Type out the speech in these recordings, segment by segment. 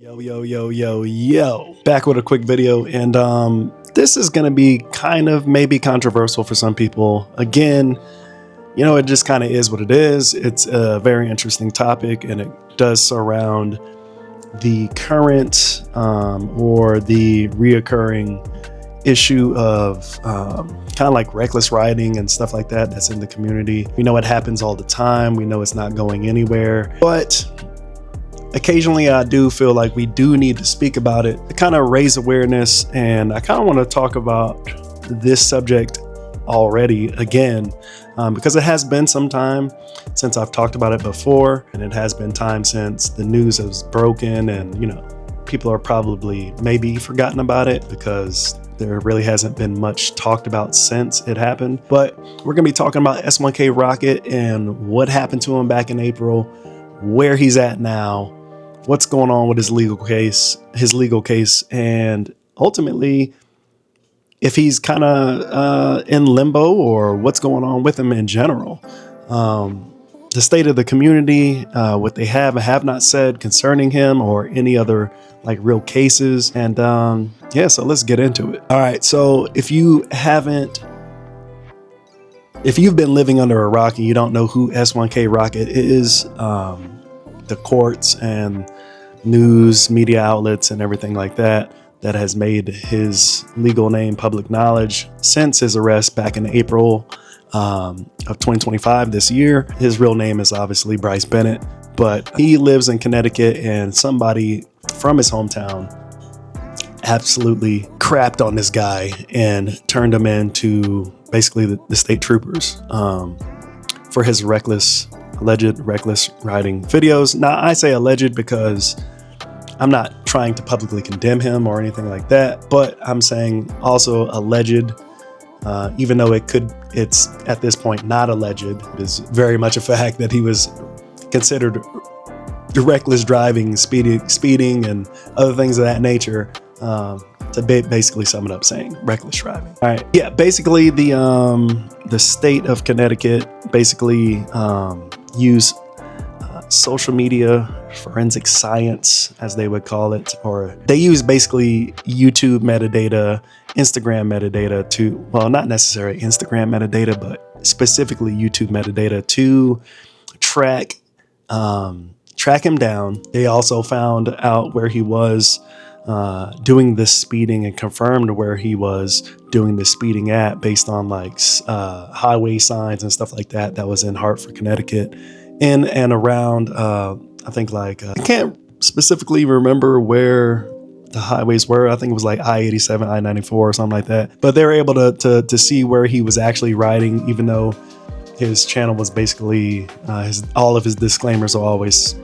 Yo, back with a quick video, and this is gonna be kind of maybe controversial for some people. Again, you know, it just kind of is what it is. It's a very interesting topic, and it does surround the current or the reoccurring issue of kind of like reckless riding and stuff like that that's in the community. We know it happens all the time. We know it's not going anywhere, but occasionally I do feel like we do need to speak about it to kind of raise awareness. And I kind of want to talk about this subject already again, because it has been some time since I've talked about it before, and it has been time since the news has broken, and you know, people are probably maybe forgotten about it because there really hasn't been much talked about since it happened. But we're gonna be talking about S1KRocket and what happened to him back in April, where he's at now, what's going on with his legal case, and ultimately if he's kind of in limbo or what's going on with him in general. The state of the community, what they have and have not said concerning him or any other like real cases. And yeah, so let's get into it. All right, so if you've been living under a rock and you don't know who S1KRocket is, the courts and news media outlets and everything like that has made his legal name public knowledge since his arrest back in April of 2025 this year. His real name is obviously Bryce Bennett, but he lives in Connecticut, and somebody from his hometown absolutely crapped on this guy and turned him into basically the state troopers for his alleged reckless riding videos. Now I say alleged because I'm not trying to publicly condemn him or anything like that, but I'm saying also alleged, even though it's at this point not alleged. It is very much a fact that he was considered reckless driving, speeding and other things of that nature, to basically sum it up, saying reckless driving. All right, yeah, basically the state of Connecticut basically use social media forensic science, as they would call it, or they use basically YouTube metadata, Instagram metadata to, well, not necessarily Instagram metadata, but specifically YouTube metadata to track him down. They also found out where he was doing this speeding and confirmed where he was doing the speeding at based on like highway signs and stuff like that was in Hartford, Connecticut, in and around I think like I can't specifically remember where the highways were. I think it was like I-87, I-94 or something like that, but they were able to see where he was actually riding, even though his channel was basically all of his disclaimers are always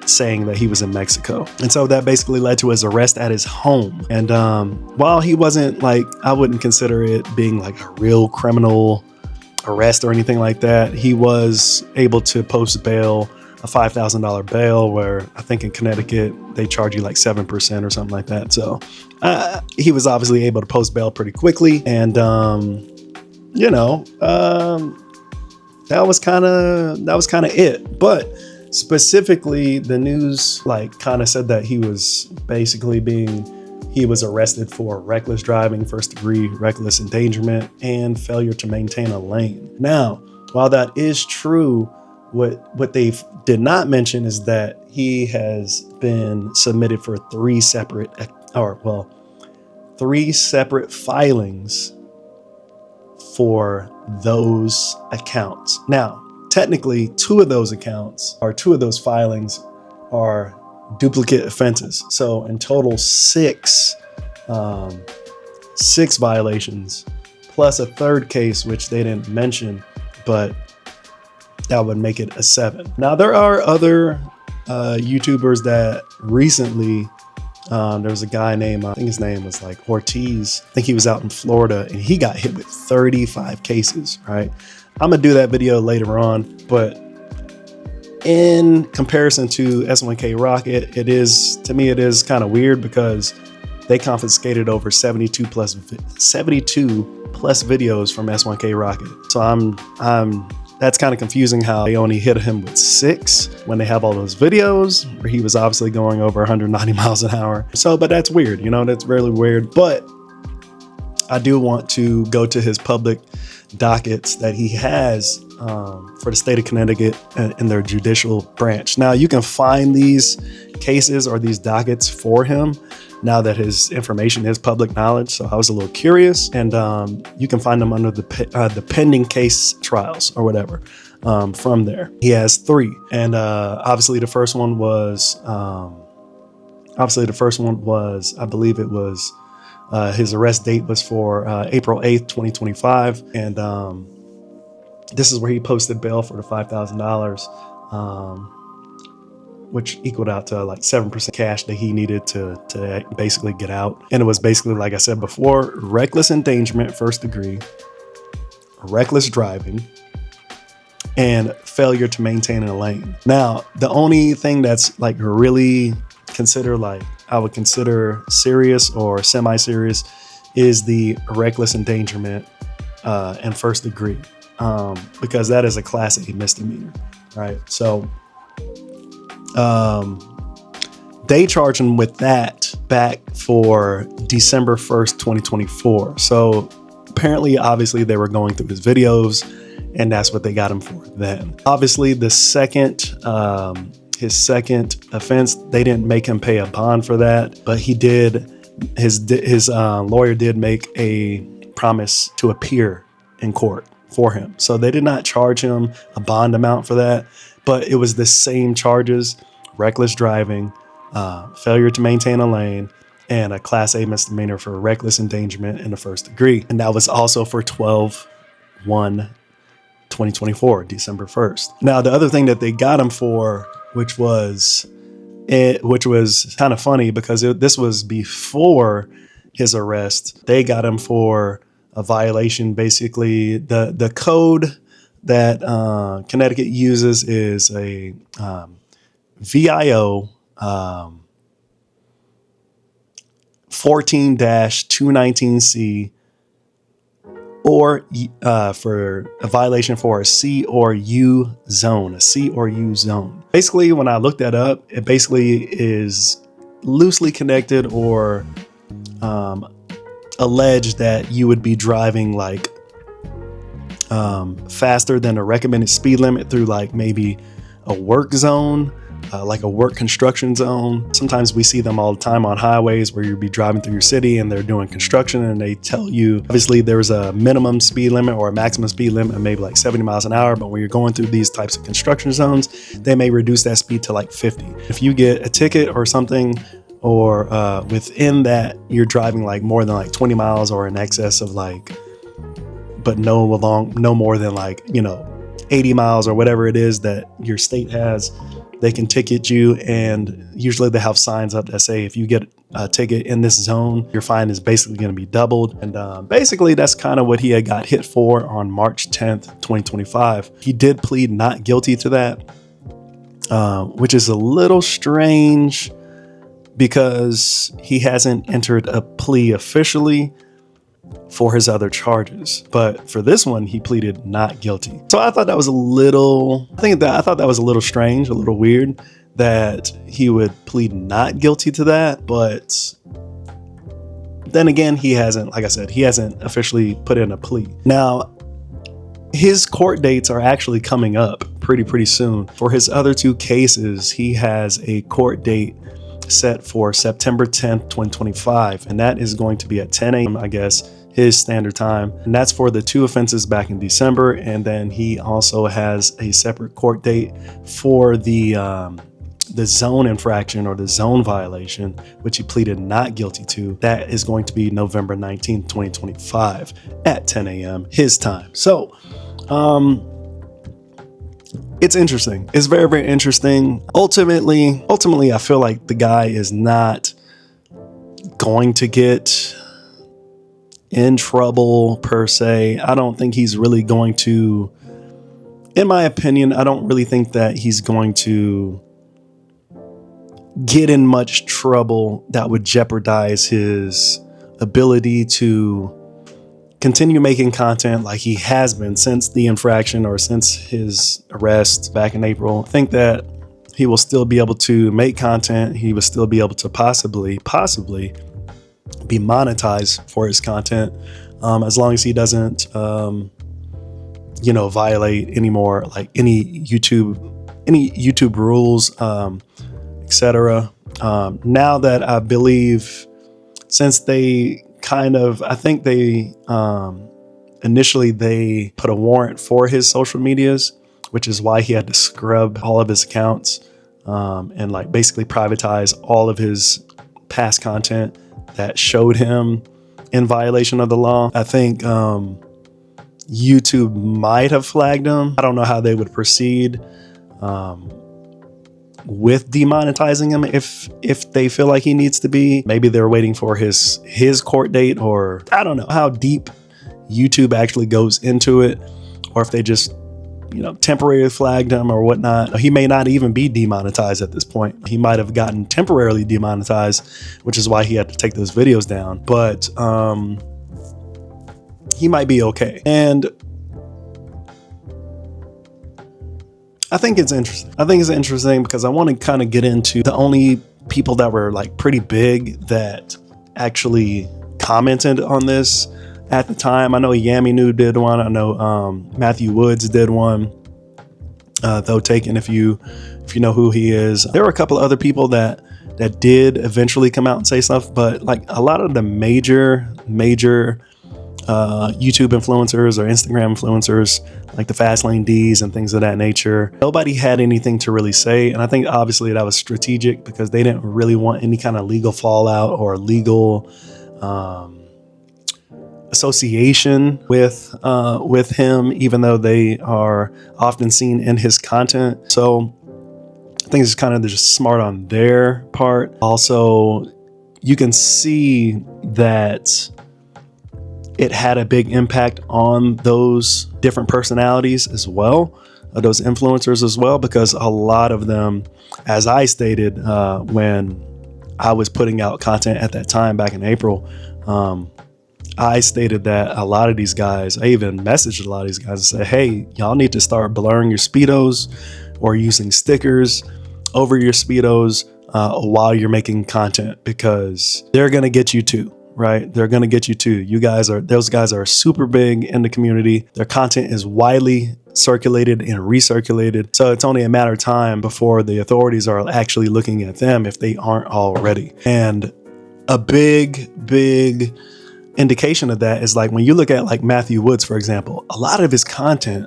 saying that he was in Mexico. And so that basically led to his arrest at his home. And while he wasn't like, I wouldn't consider it being like a real criminal arrest or anything like that, he was able to post bail, a $5,000 bail, where I think in Connecticut they charge you like 7% or something like that. So he was obviously able to post bail pretty quickly. And you know, that was kind of it. But specifically, the news like kind of said that he was arrested for reckless driving, first degree reckless endangerment, and failure to maintain a lane. Now, while that is true, what they did not mention is that he has been submitted for three separate filings for those accounts. Now, technically, two of those filings are duplicate offenses. So in total, six violations, plus a third case, which they didn't mention, but that would make it a 7. Now, there are other YouTubers that recently, there was a guy named, I think his name was like Ortiz. I think he was out in Florida, and he got hit with 35 cases, right? I'm gonna do that video later on, but in comparison to S1KRocket, it is kind of weird because they confiscated over 72 plus videos from S1KRocket. So that's kind of confusing how they only hit him with 6 when they have all those videos where he was obviously going over 190 miles an hour. So, but that's weird, you know, that's really weird. But I do want to go to his public dockets that he has for the state of Connecticut in their judicial branch. Now, you can find these cases or these dockets for him now that his information is public knowledge. So I was a little curious, and you can find them under the pending case trials or whatever from there. He has 3. And obviously the first one was, I believe it was, his arrest date was for April 8th, 2025. And this is where he posted bail for the $5,000, which equaled out to like 7% cash that he needed to basically get out. And it was basically, like I said before, reckless endangerment, first degree, reckless driving, and failure to maintain a lane. Now, the only thing that's like really I would consider serious or semi-serious is the reckless endangerment and first degree, because that is a class A misdemeanor, right? So they charged him with that back for December 1st, 2024. So apparently, obviously, they were going through his videos, and that's what they got him for then. Obviously, his second offense, they didn't make him pay a bond for that, but he did. His lawyer did make a promise to appear in court for him. So they did not charge him a bond amount for that, but it was the same charges: reckless driving, failure to maintain a lane, and a class A misdemeanor for reckless endangerment in the first degree. And that was also for 12/1/2024, December 1st. Now, the other thing that they got him for, which was kind of funny because this was before his arrest, they got him for a violation. Basically, the code that Connecticut uses is a VIO 14-219C, or for a violation for a C or U zone, Basically, when I looked that up, it basically is loosely connected or alleged that you would be driving like faster than the recommended speed limit through like maybe a work zone, like a work construction zone. Sometimes we see them all the time on highways where you'll be driving through your city and they're doing construction, and they tell you, obviously there's a minimum speed limit or a maximum speed limit of maybe like 70 miles an hour. But when you're going through these types of construction zones, they may reduce that speed to like 50. If you get a ticket or something, or within that, you're driving like more than like 20 miles or in excess of like, but no more than like, 80 miles or whatever it is that your state has, they can ticket you. And usually they have signs up that say, if you get a ticket in this zone, your fine is basically going to be doubled. And basically that's kind of what he had got hit for on March 10th, 2025. He did plead not guilty to that, which is a little strange because he hasn't entered a plea officially for his other charges. But for this one, he pleaded not guilty. So I thought that was a little strange, a little weird that he would plead not guilty to that. But then again, he hasn't officially put in a plea. Now, his court dates are actually coming up pretty soon. For his other 2 cases, he has a court date set for September 10th, 2025. And that is going to be at 10 a.m., I guess, his standard time. And that's for the 2 offenses back in December. And then he also has a separate court date for the zone infraction or the zone violation, which he pleaded not guilty to. That is going to be November 19th, 2025 at 10 a.m. his time. So, it's interesting. It's very, very interesting. Ultimately, I feel like the guy is not going to get in trouble per se. I don't think he's really going to, in my opinion, I don't really think that he's going to get in much trouble that would jeopardize his ability to continue making content like he has been since the infraction or since his arrest back in April, I think that he will still be able to make content. He will still be able to possibly be monetized for his content, as long as he doesn't, violate any more, like any YouTube rules, etc. Now that I believe, since they I think they initially they put a warrant for his social medias, which is why he had to scrub all of his accounts, and like basically privatize all of his past content that showed him in violation of the law. I think YouTube might have flagged him. I don't know how they would proceed with demonetizing him if they feel like he needs to be. Maybe they're waiting for his court date, or I don't know how deep YouTube actually goes into it, or if they just temporarily flagged him or whatnot. He may not even be demonetized at this point. He might have gotten temporarily demonetized, which is why he had to take those videos down. But he might be okay. And I think it's interesting because I want to kind of get into the only people that were like pretty big that actually commented on this at the time. I know Yaminu did one. I know Matthew Woods did one. Though Taken, if you know who he is. There were a couple of other people that did eventually come out and say stuff, but like a lot of the major YouTube influencers or Instagram influencers, like the Fastlane Ds and things of that nature, nobody had anything to really say. And I think obviously that was strategic because they didn't really want any kind of legal fallout or legal association with him, even though they are often seen in his content. So I think it's kind of just smart on their part. Also, you can see that it had a big impact on those different personalities as well, those influencers as well, because a lot of them, as I stated when I was putting out content at that time back in April, I stated that a lot of these guys, I even messaged a lot of these guys and said, hey, y'all need to start blurring your Speedos or using stickers over your Speedos while you're making content, because they're going to get you too. Right? They're going to get you too. Those guys are super big in the community. Their content is widely circulated and recirculated. So it's only a matter of time before the authorities are actually looking at them if they aren't already. And a big indication of that is like when you look at like Matthew Woods, for example, a lot of his content,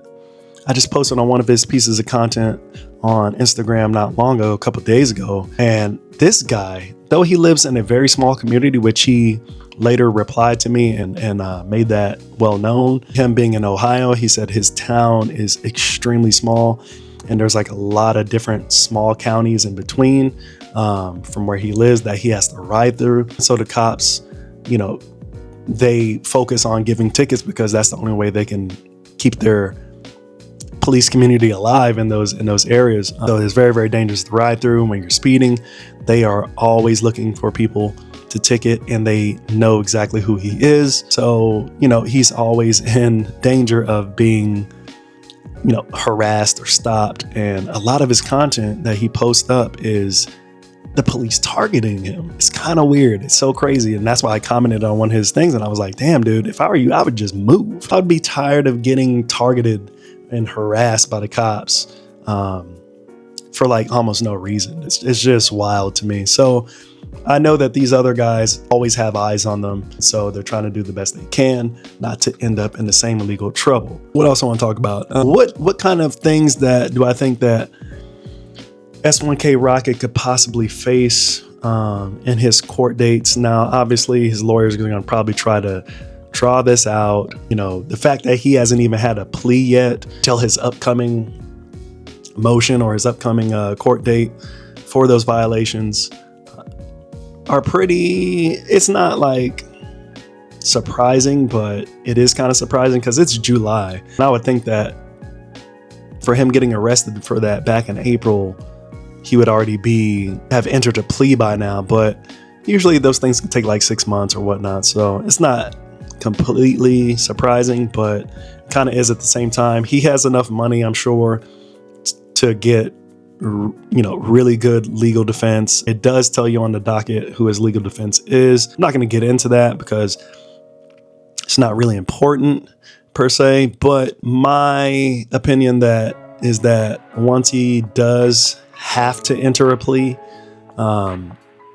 I just posted on one of his pieces of content on Instagram not long ago, a couple of days ago. And this guy, though he lives in a very small community, which he later replied to me and made that well known, him being in Ohio, he said his town is extremely small and there's like a lot of different small counties in between from where he lives that he has to ride through. So the cops, they focus on giving tickets because that's the only way they can keep their police community alive in those areas. So it's very, very dangerous to ride through. When you're speeding, they are always looking for people to ticket and they know exactly who he is. So, he's always in danger of being, harassed or stopped. And a lot of his content that he posts up is the police targeting him. It's kind of weird. It's so crazy. And that's why I commented on one of his things and I was like, damn, dude, if I were you, I would just move. I'd be tired of getting targeted and harassed by the cops for like almost no reason. It's just wild to me. So I know that these other guys always have eyes on them. So they're trying to do the best they can not to end up in the same illegal trouble. What else I want to talk about? What kind of things do I think that S1KRocket could possibly face in his court dates? Now, obviously his lawyers are going to probably try to draw this out. The fact that he hasn't even had a plea yet till his upcoming motion or his upcoming court date for those violations are it's not like surprising, but it is kind of surprising because it's July. And I would think that for him getting arrested for that back in April, he would already have entered a plea by now, but usually those things can take like 6 months or whatnot. So it's not completely surprising, but kind of is at the same time. He has enough money, I'm sure, to get, really good legal defense. It does tell you on the docket who his legal defense is. I'm not going to get into that because it's not really important per se, but my opinion is that once he does have to enter a plea,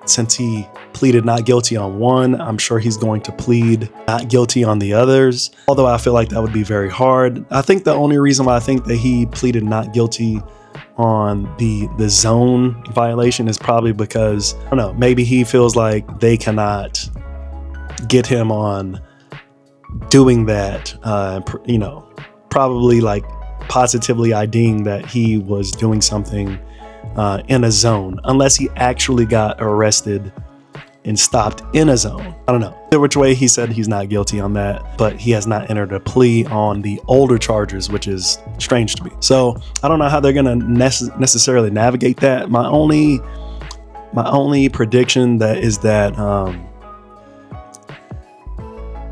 since he pleaded not guilty on one, I'm sure he's going to plead not guilty on the others, although I feel like that would be very hard. I think the only reason why I think that he pleaded not guilty on the zone violation is probably because, I don't know, maybe he feels like they cannot get him on doing that, probably like positively IDing that he was doing something in a zone, unless he actually got arrested and stopped in a zone. I don't know. Either which way, he said he's not guilty on that, but he has not entered a plea on the older charges, which is strange to me. So I don't know how they're going to necessarily navigate that. My only prediction that is that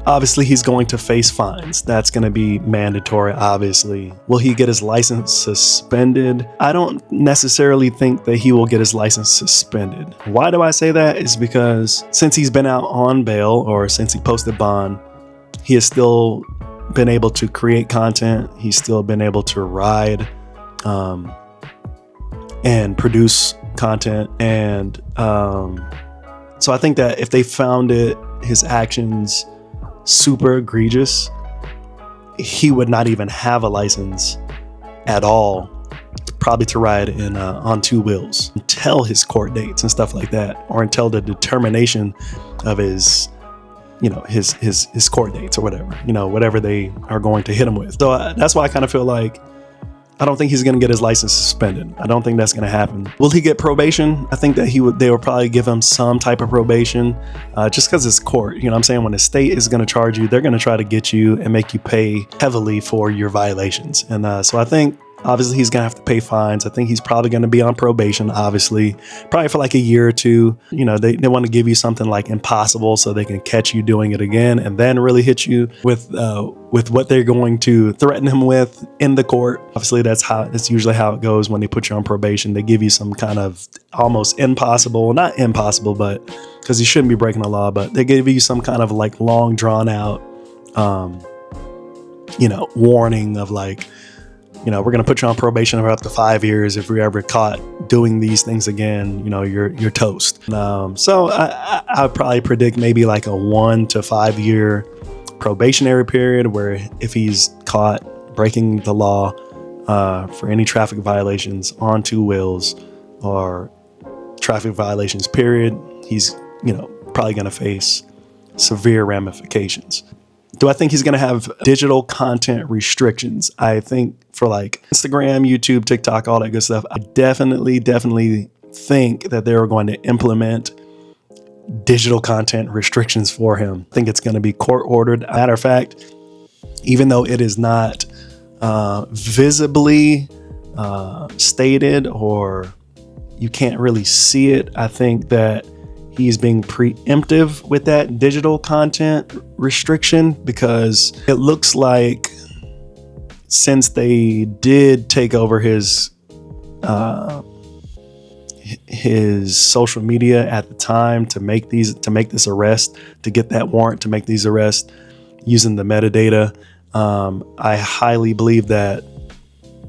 obviously he's going to face fines. That's going to be mandatory, obviously. Will he get his license suspended? I don't necessarily think that he will get his license suspended. Why do I say that? Is because since he's been out on bail, or since he posted bond, he has still been able to create content. He's still been able to ride and produce content. And so I think that if they found his actions super egregious, he would not even have a license at all, probably to ride in on two wheels until his court dates and stuff like that, or until the determination of his court dates or whatever, whatever they are going to hit him with. So that's why I kind of feel like I don't think he's going to get his license suspended. I don't think that's going to happen. Will he get probation? I think that they will probably give him some type of probation, just because it's court. You know what I'm saying? When the state is going to charge you, they're going to try to get you and make you pay heavily for your violations. And so I think obviously he's going to have to pay fines. I think he's probably going to be on probation, obviously, probably for like a year or two. They want to give you something like impossible so they can catch you doing it again and then really hit you with what they're going to threaten him with in the court. Obviously, that's usually how it goes when they put you on probation. They give you some kind of almost impossible, not impossible, but because you shouldn't be breaking the law, but they give you some kind of like long drawn out, warning of like, we're going to put you on probation for up to 5 years. If you're ever caught doing these things again, you're toast. So I'd probably predict maybe like a 1 to 5 year probationary period, where if he's caught breaking the law for any traffic violations on two wheels or traffic violations period, he's probably going to face severe ramifications. Do I think he's going to have digital content restrictions? I think for like Instagram, YouTube, TikTok, all that good stuff, I definitely think that they're going to implement digital content restrictions for him. I think it's going to be court ordered. Matter of fact, even though it is not visibly stated, or you can't really see it, I think that he's being preemptive with that digital content restriction, because it looks like since they did take over his social media at the time to make this arrest, to get that warrant to make these arrests using the metadata, I highly believe that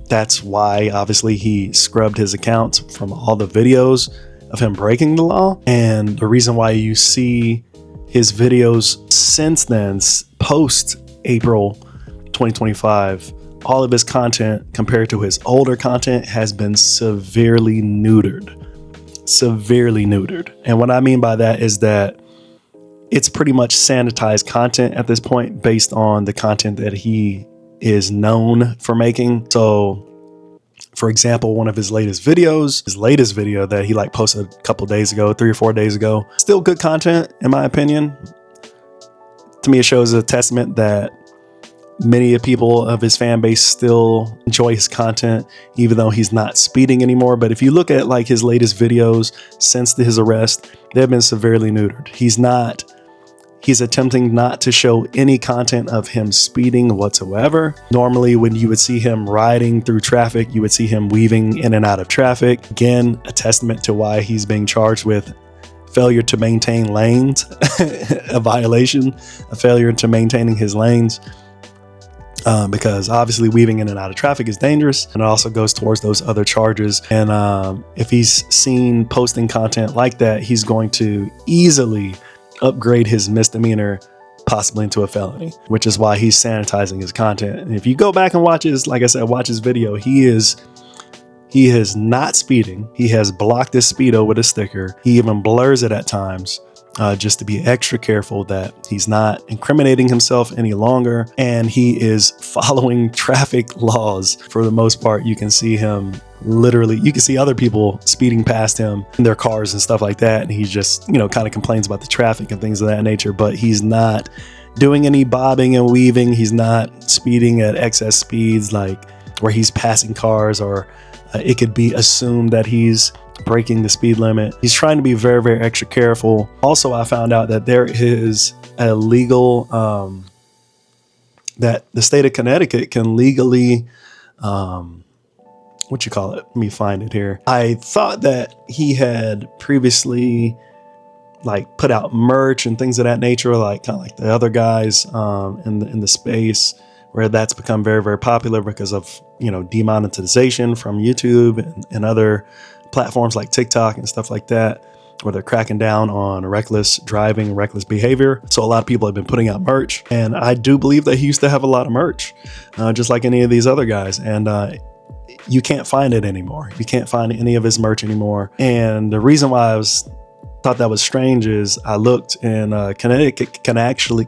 that's why obviously he scrubbed his accounts from all the videos of him breaking the law. And the reason why you see his videos since then, post April 2025, all of his content compared to his older content has been severely neutered. And what I mean by that is that it's pretty much sanitized content at this point based on the content that he is known for making. So for example, one of his latest video that he posted a couple days ago, 3 or 4 days ago, still good content in my opinion. To me, it shows a testament that many people of his fan base still enjoy his content, even though he's not speeding anymore. But if you look at like his latest videos since his arrest, they've been severely neutered. He's not He's attempting not to show any content of him speeding whatsoever. Normally, when you would see him riding through traffic, you would see him weaving in and out of traffic. Again, a testament to why he's being charged with failure to maintain lanes, a violation, a failure to maintaining his lanes. Because obviously weaving in and out of traffic is dangerous, and it also goes towards those other charges. And if he's seen posting content like that, he's going to easily upgrade his misdemeanor possibly into a felony, which is why he's sanitizing his content. And if you go back and watch his, like I said, watch his video, he is not speeding. He has blocked his speedo with a sticker. He even blurs it at times, just to be extra careful that he's not incriminating himself any longer. And he is following traffic laws for the most part. You can see him literally, you can see other people speeding past him in their cars and stuff like that. And he just, kind of complains about the traffic and things of that nature, but he's not doing any bobbing and weaving. He's not speeding at excess speeds, like where he's passing cars, or it could be assumed that he's breaking the speed limit. He's trying to be very, very extra careful. Also, I found out that there is a legal, that the state of Connecticut can legally, let me find it here. I thought that he had previously put out merch and things of that nature, kind of like the other guys in the space, where that's become very, very popular because of, demonetization from YouTube and other platforms like TikTok and stuff like that, where they're cracking down on reckless driving, reckless behavior. So a lot of people have been putting out merch, and I do believe that he used to have a lot of merch, just like any of these other guys. And you can't find it anymore. You can't find any of his merch anymore. And the reason why I thought that was strange is I looked, and Connecticut can actually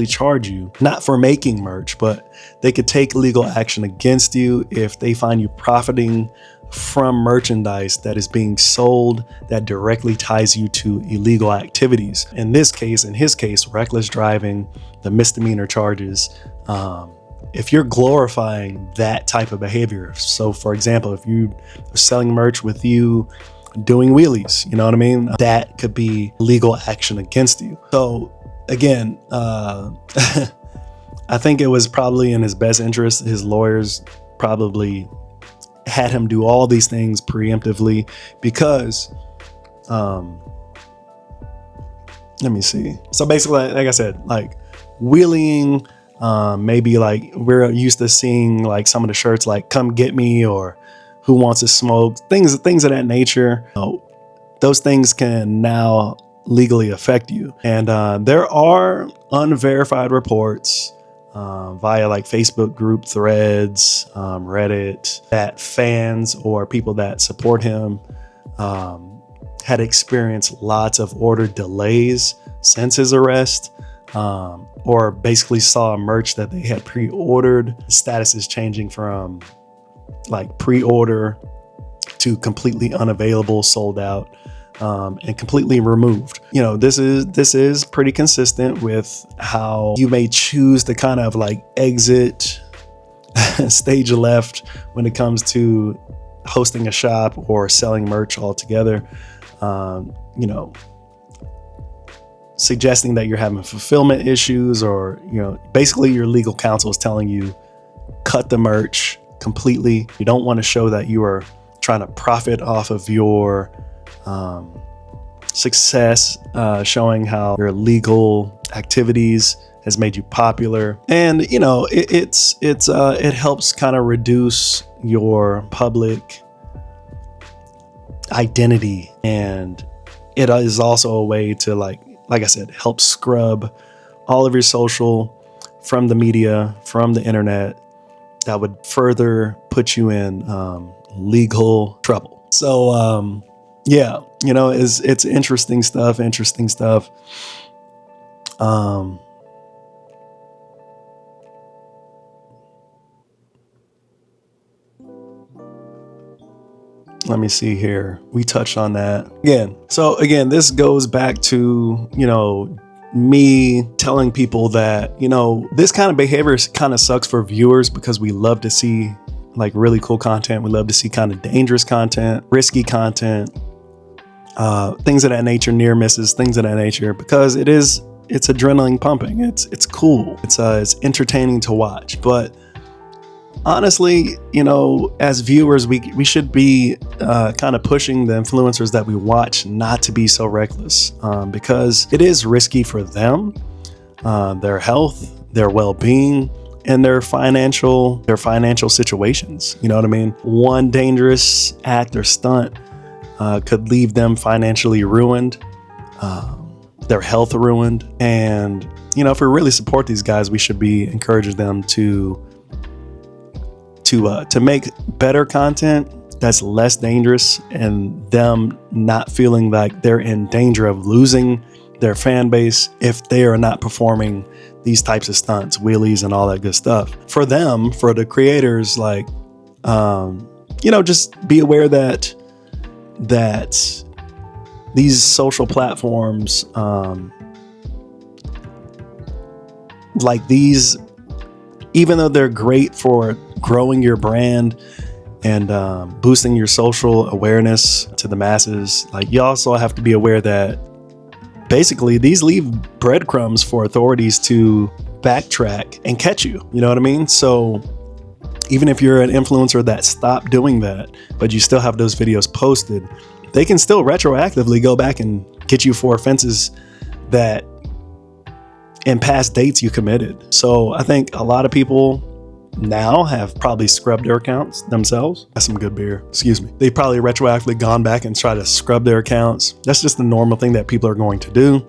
charge you, not for making merch, but they could take legal action against you if they find you profiting from merchandise that is being sold that directly ties you to illegal activities. In his case, reckless driving, the misdemeanor charges. If you're glorifying that type of behavior, so for example, if you are selling merch with you doing wheelies, you know what I mean? That could be legal action against you. So again, I think it was probably in his best interest. His lawyers probably had him do all these things preemptively because, let me see. So basically, like I said, wheeling, maybe we're used to seeing some of the shirts like "Come Get Me" or "Who Wants to Smoke," things of that nature. Those things can now legally affect you. And there are unverified reports via Facebook group threads, Reddit, that fans or people that support him had experienced lots of order delays since his arrest, or basically saw merch that they had pre-ordered. The status is changing from pre-order to completely unavailable, sold out, and completely removed. This is pretty consistent with how you may choose to kind of exit stage left when it comes to hosting a shop or selling merch altogether. Suggesting that you're having fulfillment issues, or basically your legal counsel is telling you cut the merch completely. You don't want to show that you are trying to profit off of your success, showing how your legal activities has made you popular. And it helps kind of reduce your public identity, and it is also a way to like I said, help scrub all of your social from the media, from the internet, that would further put you in legal trouble. So yeah, it's interesting stuff. Let me see here. We touched on that again. So again, this goes back to, me telling people that, this kind of behavior kind of sucks for viewers, because we love to see really cool content. We love to see kind of dangerous content, risky content, things of that nature, near misses, things of that nature, because it is it's adrenaline pumping. It's cool. It's entertaining to watch. But honestly, you know, as viewers, we should be kind of pushing the influencers that we watch not to be so reckless, because it is risky for them, their health, their well-being, and their financial situations. You know what I mean? One dangerous act or stunt could leave them financially ruined, their health ruined. And, you know, if we really support these guys, we should be encouraging them to make better content that's less dangerous, and them not feeling like they're in danger of losing their fan base if they are not performing these types of stunts, wheelies, and all that good stuff. For them, for the creators, like, you know, just be aware that these social platforms, like these, even though they're great for growing your brand and boosting your social awareness to the masses, like, you also have to be aware that basically these leave breadcrumbs for authorities to backtrack and catch you. You know what I mean? So even if you're an influencer that stopped doing that, but you still have those videos posted, they can still retroactively go back and get you for offenses that in past dates you committed. So I think a lot of people now have probably scrubbed their accounts themselves. That's some good beer. Excuse me. They've probably retroactively gone back and tried to scrub their accounts. That's just the normal thing that people are going to do.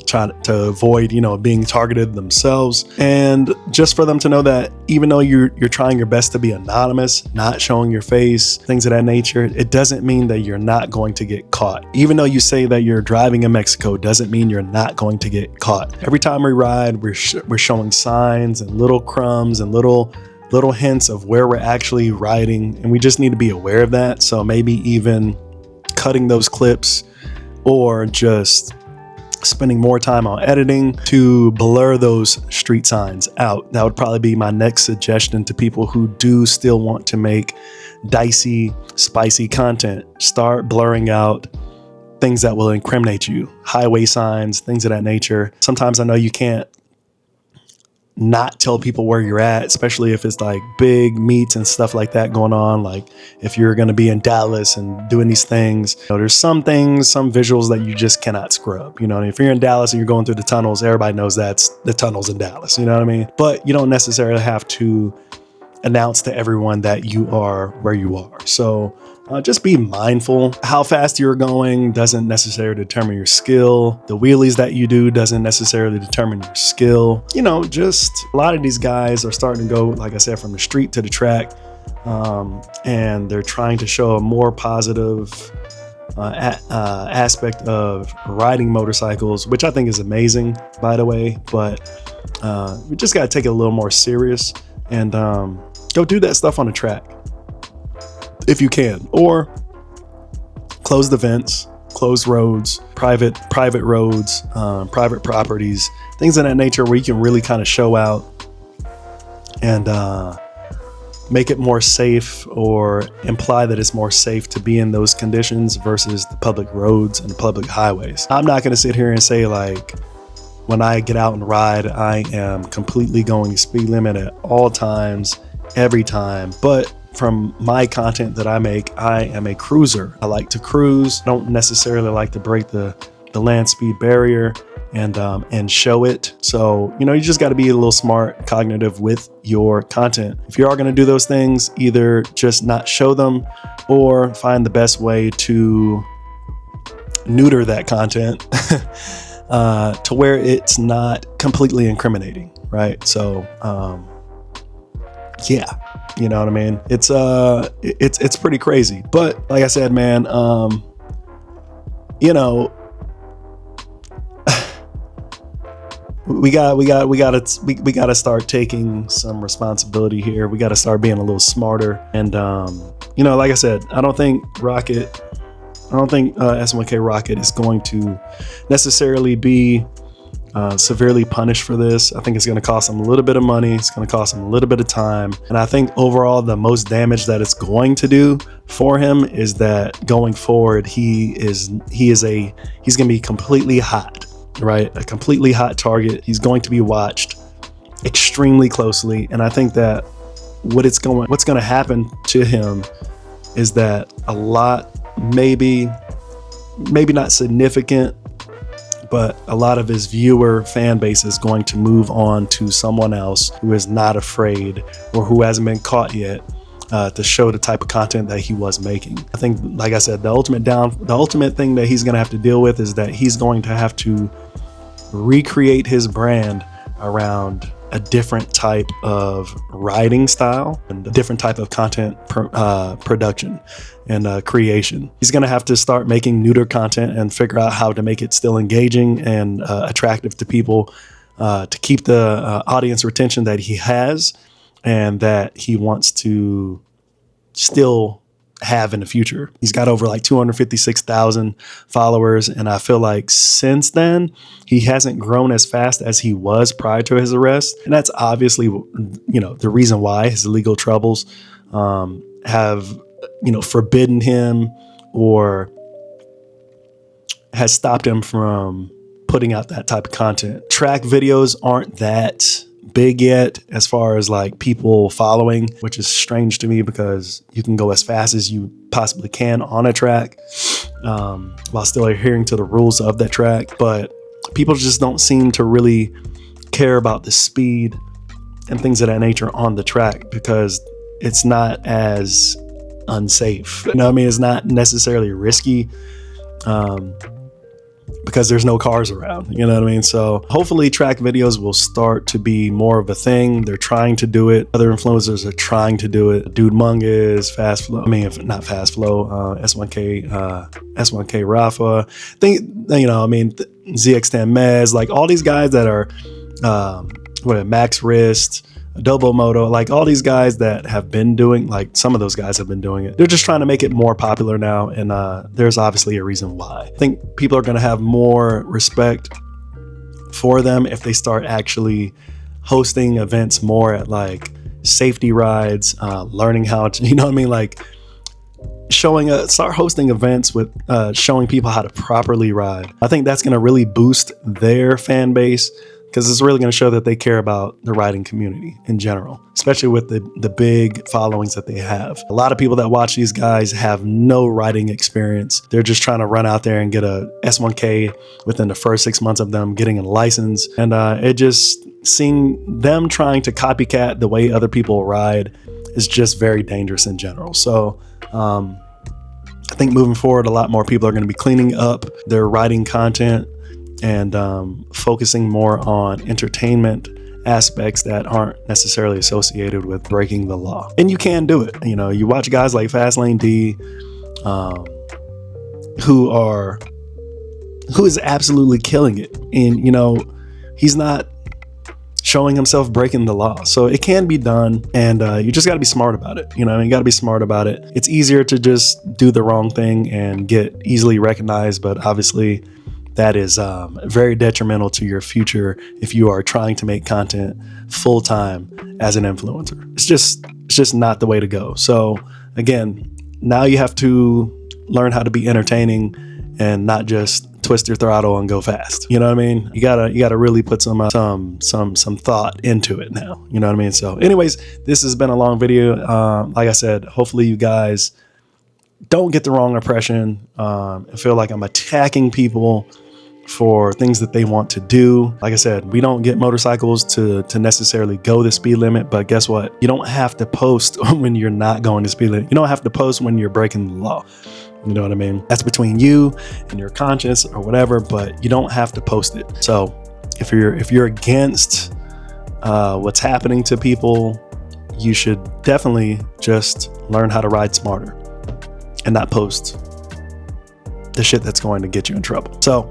Try to avoid, you know, being targeted themselves. And just for them to know that even though you're trying your best to be anonymous, not showing your face, things of that nature, it doesn't mean that you're not going to get caught. Even though you say that you're driving in Mexico, doesn't mean you're not going to get caught. Every time we ride, we're showing signs and little crumbs and little hints of where we're actually riding, and we just need to be aware of that. So maybe even cutting those clips, or just spending more time on editing to blur those street signs out. That would probably be my next suggestion to people who do still want to make dicey, spicy content. Start blurring out things that will incriminate you, highway signs, things of that nature. Sometimes I know you can't not tell people where you're at, especially if it's like big meets and stuff like that going on. Like if you're going to be in Dallas and doing these things, you know, there's some things, some visuals that you just cannot scrub. You know, if you're in Dallas and you're going through the tunnels, everybody knows that's the tunnels in Dallas. You know what I mean? But you don't necessarily have to announce to everyone that you are where you are. So just be mindful. How fast you're going doesn't necessarily determine your skill. The wheelies that you do doesn't necessarily determine your skill. You know, just a lot of these guys are starting to go, like I said, from the street to the track, and they're trying to show a more positive aspect of riding motorcycles, which I think is amazing, by the way. But we just got to take it a little more serious and go do that stuff on the track if you can, or close the vents, close roads, private roads, private properties, things of that nature where you can really kind of show out and make it more safe, or imply that it's more safe to be in those conditions versus the public roads and the public highways. I'm not going to sit here and say like, when I get out and ride, I am completely going the speed limit at all times, every time. But from my content that I make, I am a cruiser. I like to cruise. I don't necessarily like to break the land speed barrier and show it. So, you know, you just got to be a little smart, cognitive with your content. If you are going to do those things, either just not show them or find the best way to neuter that content to where it's not completely incriminating, right? So, yeah, you know what I mean? It's pretty crazy. But like I said, man, you know, we gotta start taking some responsibility here. We gotta start being a little smarter. And you know, like I said, I don't think S1KRocket is going to necessarily be severely punished for this. I think it's going to cost him a little bit of money. It's going to cost him a little bit of time. And I think overall, the most damage that it's going to do for him is that going forward, he's going to be completely hot. right? A completely hot target. He's going to be watched extremely closely. And I think that what's going to happen to him is that a lot, maybe not significant, but a lot of his viewer fan base is going to move on to someone else who is not afraid or who hasn't been caught yet to show the type of content that he was making. I think, like I said, the ultimate thing that he's going to have to deal with is that he's going to have to recreate his brand around a different type of riding style and a different type of content production and creation. He's going to have to start making neuter content and figure out how to make it still engaging and attractive to people to keep the audience retention that he has and that he wants to still have in the future. He's got over like 256,000 followers, and I feel like since then he hasn't grown as fast as he was prior to his arrest, and that's obviously, you know, the reason why his legal troubles have, you know, forbidden him or has stopped him from putting out that type of content. Track videos aren't that big yet as far as like people following, which is strange to me because you can go as fast as you possibly can on a track while still adhering to the rules of that track. But people just don't seem to really care about the speed and things of that nature on the track because it's not as unsafe. You know what I mean? It's not necessarily risky because there's no cars around, you know what I mean? So hopefully track videos will start to be more of a thing. They're trying to do it. Other influencers are trying to do it. Dude Mungus, Fast Flow, I mean, if not Fast Flow, S1KRocket, you know, I mean, ZX10 Mez, like all these guys that are, Max Wrist, Adobo Moto, like all these guys that have been doing, like some of those guys have been doing it. They're just trying to make it more popular now. And there's obviously a reason why. I think people are going to have more respect for them if they start actually hosting events more at like safety rides, learning how to, you know what I mean? Like start hosting events with showing people how to properly ride. I think that's going to really boost their fan base, because it's really going to show that they care about the riding community in general, especially with the big followings that they have. A lot of people that watch these guys have no riding experience. They're just trying to run out there and get a S1K within the first 6 months of them getting a license. And it just, seeing them trying to copycat the way other people ride is just very dangerous in general. So I think moving forward, a lot more people are going to be cleaning up their riding content and focusing more on entertainment aspects that aren't necessarily associated with breaking the law. And you can do it. You know, you watch guys like Fastlane D, who is absolutely killing it. And, you know, he's not showing himself breaking the law. So it can be done, and you just got to be smart about it. You know, you got to be smart about it. It's easier to just do the wrong thing and get easily recognized, but obviously that is very detrimental to your future if you are trying to make content full time as an influencer. It's just not the way to go. So again, now you have to learn how to be entertaining and not just twist your throttle and go fast. You know what I mean? You gotta really put some thought into it now. You know what I mean? So anyways, this has been a long video. Like I said, hopefully you guys don't get the wrong impression and feel like I'm attacking people for things that they want to do. Like I said, we don't get motorcycles to necessarily go the speed limit, but guess what? You don't have to post when you're not going the speed limit. You don't have to post when you're breaking the law. You know what I mean? That's between you and your conscience or whatever, but you don't have to post it. So if you're against what's happening to people, you should definitely just learn how to ride smarter and not post the shit that's going to get you in trouble. So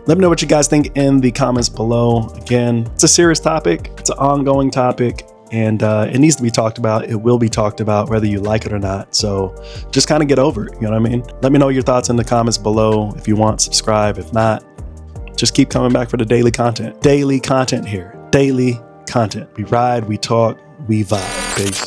let me know what you guys think in the comments below. Again, it's a serious topic. It's an ongoing topic, and it needs to be talked about. It will be talked about whether you like it or not. So just kind of get over it. You know what I mean? Let me know your thoughts in the comments below. If you want, subscribe. If not, just keep coming back for the daily content. Daily content here. Daily content. We ride, we talk, we vibe. Peace.